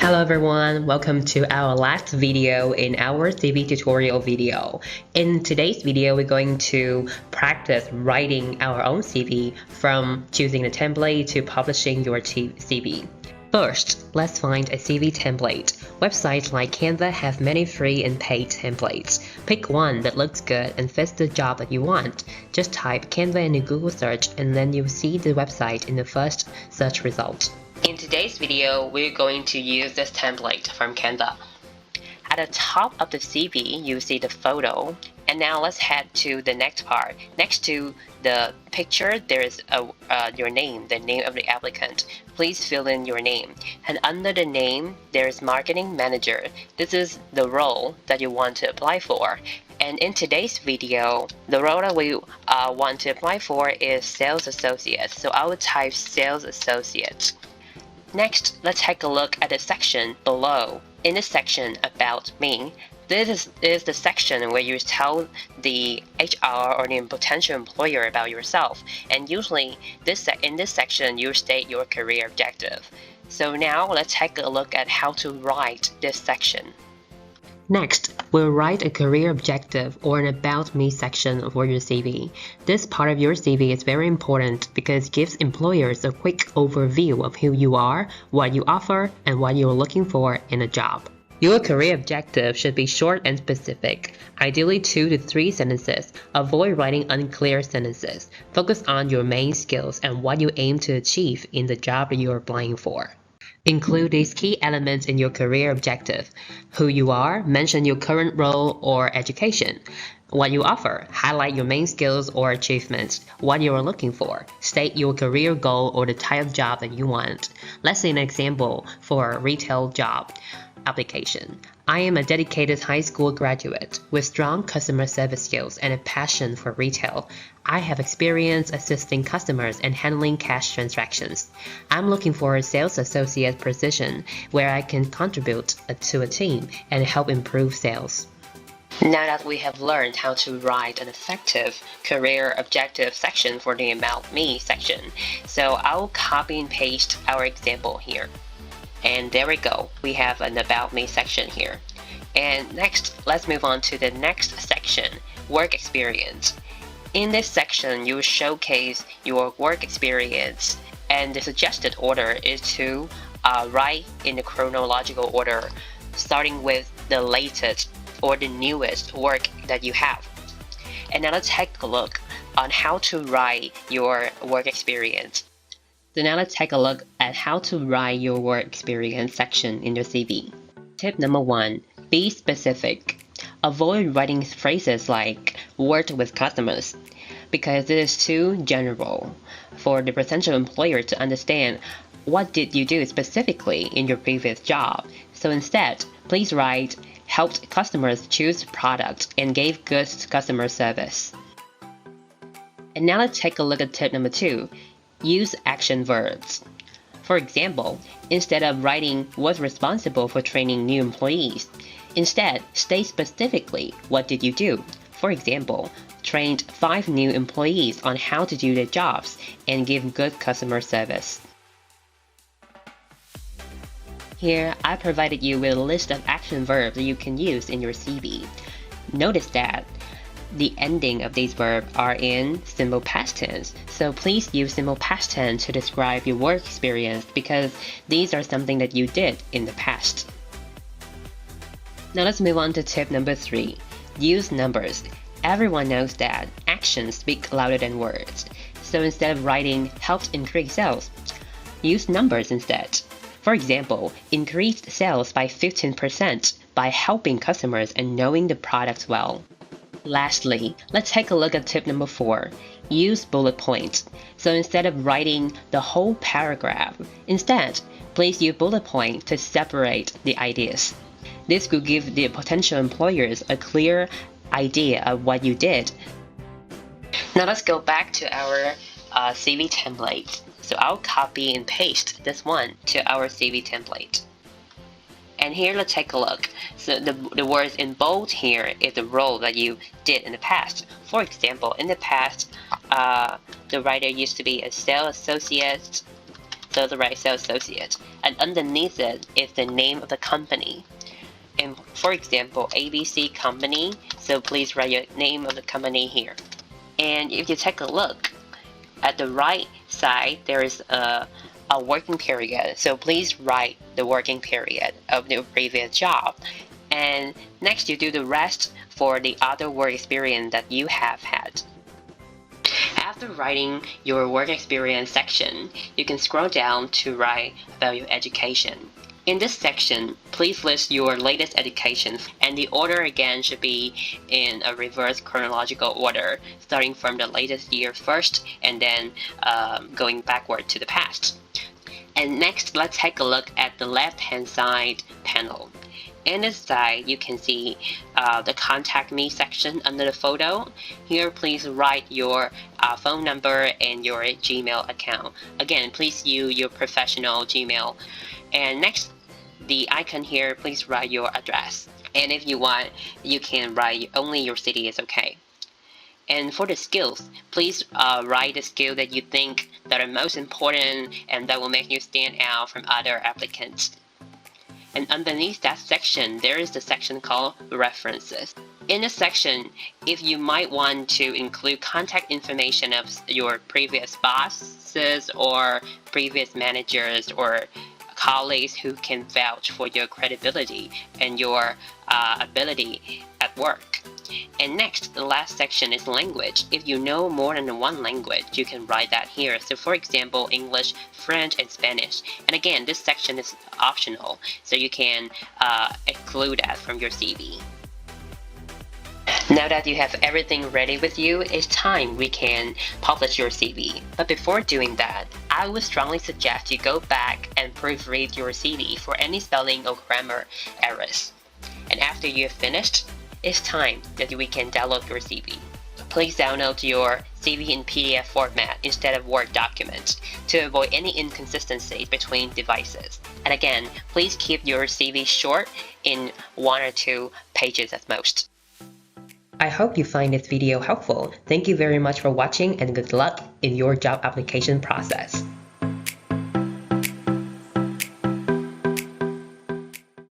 Hello everyone, welcome to our last video in our CV tutorial video. In today's video, we're going to practice writing our own CV from choosing a template to publishing your CV. First, let's find a CV template. Websites like Canva have many free and paid templates. Pick one that looks good and fits the job that you want. Just type Canva in a Google search and then you'll see the website in the first search result. In today's video, we're going to use this template from Canva. At the top of the CV, you see the photo. And now let's head to the next part. Next to the picture, there is your name, the name of the applicant. Please fill in your name. And under the name, there is Marketing Manager. This is the role that you want to apply for. And in today's video, the role that we want to apply for is Sales Associate. So I would type Sales Associate. Next, let's take a look at the section below. In the section About Me, this is the section where you tell the HR or the potential employer about yourself. And usually, in this section, you state your career objective. So now, let's take a look at how to write this section. Next, we'll write a career objective or an About Me section for your CV. This part of your CV is very important because it gives employers a quick overview of who you are, what you offer, and what you're looking for in a job. Your career objective should be short and specific, ideally 2 to 3 sentences. Avoid writing unclear sentences. Focus on your main skills and what you aim to achieve in the job that you're applying for. Include these key elements in your career objective. Who you are, mention your current role or education. What you offer, highlight your main skills or achievements. What you are looking for, state your career goal or the type of job that you want. Let's see an example for a retail job application. I am a dedicated high school graduate with strong customer service skills and a passion for retail. I have experience assisting customers and handling cash transactions. I'm looking for a sales associate position where I can contribute to a team and help improve sales. Now that we have learned how to write an effective career objective section for the About Me section, so I'll copy and paste our example here. And there we go, we have an About Me section here. And next, let's move on to the next section, Work Experience. In this section, you will showcase your work experience, and the suggested order is to write in the chronological order, starting with the latest or the newest work that you have. And now let's take a look on how to write your work experience. So now let's take a look at how to write your work experience section in your CV. Tip number 1, be specific. Avoid writing phrases like worked with customers because it is too general for the potential employer to understand what did you do specifically in your previous job. So instead, please write helped customers choose product and gave good customer service. And now let's take a look at tip number 2. Use action verbs. For example, instead of writing was responsible for training new employees, instead state specifically what did you do. For example, trained 5 new employees on how to do their jobs and give good customer service. Here, I provided you with a list of action verbs that you can use in your CV. Notice that the ending of these verbs are in simple past tense, so please use simple past tense to describe your work experience because these are something that you did in the past. Now let's move on to tip number 3. Use numbers. Everyone knows that actions speak louder than words, so instead of writing helped increase sales, use numbers instead. For example, increased sales by 15% by helping customers and knowing the product well. Lastly, let's take a look at tip number 4. Use bullet points. So instead of writing the whole paragraph, instead, please use bullet points to separate the ideas. This could give the potential employers a clear idea of what you did. Now let's go back to our CV template. So I'll copy and paste this one to our CV template. And here, let's take a look. So the words in bold here is the role that you did in the past. For example, in the past, the writer used to be a sales associate so the right sales associate, and underneath it is the name of the company. And for example, ABC company, so please write your name of the company here. And if you take a look, at the right side, there is a working period, so please write the working period of the previous job. And next, you do the rest for the other work experience that you have had. After writing your work experience section, you can scroll down to write about your education. In this section, please list your latest education, and the order again should be in a reverse chronological order, starting from the latest year first and then going backward to the past. And next, let's take a look at the left-hand side panel. In this side, you can see the Contact Me section under the photo. Here, please write your phone number and your Gmail account. Again, please use your professional Gmail. And next, the icon here, please write your address. And if you want, you can write only your city is okay. And for the skills, please write the skill that you think that are most important and that will make you stand out from other applicants. And underneath that section, there is the section called References. In this section, if you might want to include contact information of your previous bosses or previous managers or colleagues who can vouch for your credibility and your ability at work. And next, the last section is language. If you know more than one language, you can write that here. So for example, English, French, and Spanish. And again, this section is optional, so you can exclude that from your CV. Now that you have everything ready with you, it's time we can publish your CV. But before doing that, I would strongly suggest you go back and proofread your CV for any spelling or grammar errors. And after you have finished, it's time that we can download your CV. Please download your CV in PDF format instead of Word document to avoid any inconsistencies between devices. And again, please keep your CV short in 1 or 2 pages at most. I hope you find this video helpful. Thank you very much for watching and good luck in your job application process.